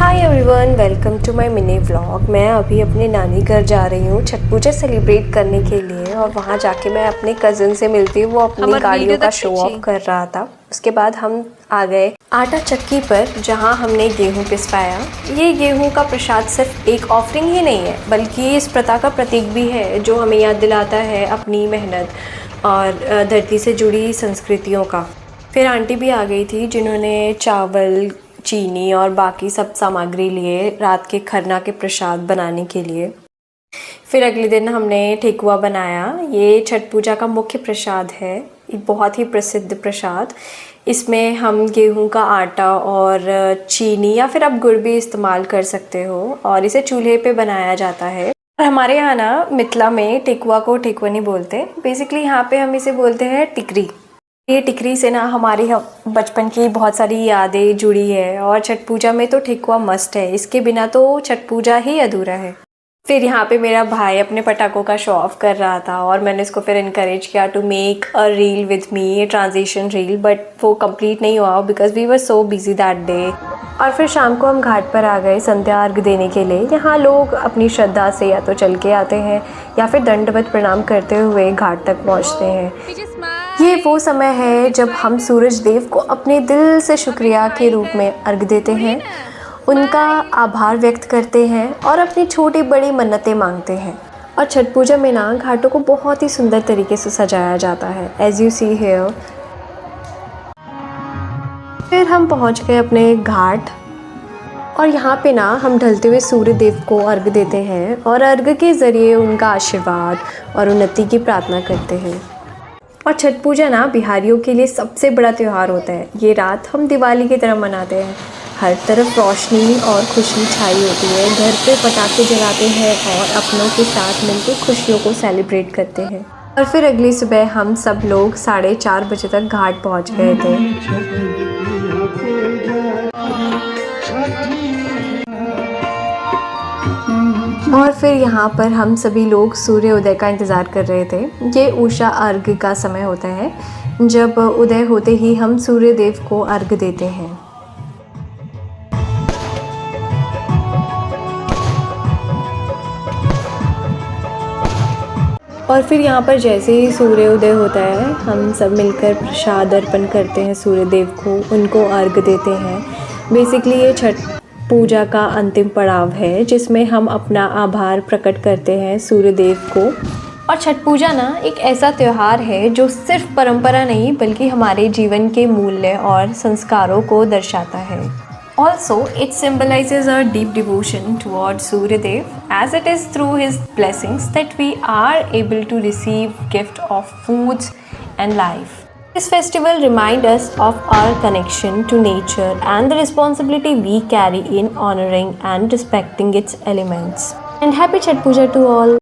Hi everyone, welcome to my mini vlog. मैं अभी अपने नानी घर जा रही हूँ छठ पूजा सेलिब्रेट करने के लिए और वहाँ जाके मैं अपने कज़न से मिलती हूँ। वो अपनी गाड़ियों का शो ऑफ कर रहा था। उसके बाद हम आ गए आटा चक्की पर, जहाँ हमने गेहूँ पिसवाया। ये गेहूँ का प्रसाद सिर्फ एक ऑफरिंग ही नहीं है, बल्कि इस प्रथा का प्रतीक भी है जो हमें याद दिलाता है अपनी मेहनत और धरती से जुड़ी संस्कृतियों का। फिर आंटी भी आ गई थी, जिन्होंने चावल, चीनी और बाकी सब सामग्री लिए रात के खरना के प्रसाद बनाने के लिए। फिर अगले दिन हमने ठेकुआ बनाया। ये छठ पूजा का मुख्य प्रसाद है, एक बहुत ही प्रसिद्ध प्रसाद। इसमें हम गेहूं का आटा और चीनी या फिर आप गुड़ भी इस्तेमाल कर सकते हो और इसे चूल्हे पे बनाया जाता है। और हमारे यहाँ ना मिथिला में ठेकुआ को ठेकुआ नहीं बोलते, बेसिकली यहाँ पे हम इसे बोलते हैं टिकरी। ये टिकरी से ना हमारी बचपन की बहुत सारी यादें जुड़ी है और छठ पूजा में तो ठेकुआ मस्ट है, इसके बिना तो छठ पूजा ही अधूरा है। फिर यहाँ पे मेरा भाई अपने पटाखों का शो ऑफ कर रहा था और मैंने इसको फिर इनकरेज किया to make a reel with me, ये ट्रांजिशन रील, बट वो कंप्लीट नहीं हुआ because we were so busy that day. और फिर शाम को हम घाट पर आ गए संध्या अर्घ देने के लिए। यहाँ लोग अपनी श्रद्धा से या तो चल के आते हैं या फिर दंडवत प्रणाम करते हुए घाट तक पहुँचते हैं। ये वो समय है जब हम सूरज देव को अपने दिल से शुक्रिया के रूप में अर्घ देते हैं, उनका आभार व्यक्त करते हैं और अपनी छोटी बड़ी मन्नतें मांगते हैं। और छठ पूजा में ना घाटों को बहुत ही सुंदर तरीके से सजाया जाता है, एज यू सी हियर। फिर हम पहुंच गए अपने घाट और यहाँ पे ना हम ढलते हुए सूर्य देव को अर्घ देते हैं और अर्घ के ज़रिए उनका आशीर्वाद और उन्नति की प्रार्थना करते हैं। और छठ पूजा ना बिहारियों के लिए सबसे बड़ा त्यौहार होता है। ये रात हम दिवाली की तरह मनाते हैं, हर तरफ रोशनी और खुशी छाई होती है। घर पे पटाखे जलाते हैं और अपनों के साथ मिलकर खुशियों को सेलिब्रेट करते हैं। और फिर अगली सुबह हम सब लोग 4:30 बजे तक घाट पहुंच गए थे। और फिर यहाँ पर हम सभी लोग सूर्य उदय का इंतज़ार कर रहे थे। ये उषा अर्घ का समय होता है, जब उदय होते ही हम सूर्य देव को अर्घ देते हैं। और फिर यहाँ पर जैसे ही सूर्य उदय होता है, हम सब मिलकर प्रसाद अर्पण करते हैं सूर्य देव को, उनको अर्घ देते हैं। बेसिकली ये छठ पूजा का अंतिम पड़ाव है, जिसमें हम अपना आभार प्रकट करते हैं सूर्य देव को। और छठ पूजा ना एक ऐसा त्यौहार है जो सिर्फ परंपरा नहीं, बल्कि हमारे जीवन के मूल्य और संस्कारों को दर्शाता है। Also, it symbolizes our deep devotion towards Surya Dev, as it is through his blessings that we are able to receive gift of foods and life. This festival reminds us of our connection to nature and the responsibility we carry in honoring and respecting its elements. And happy Chhat Puja to all!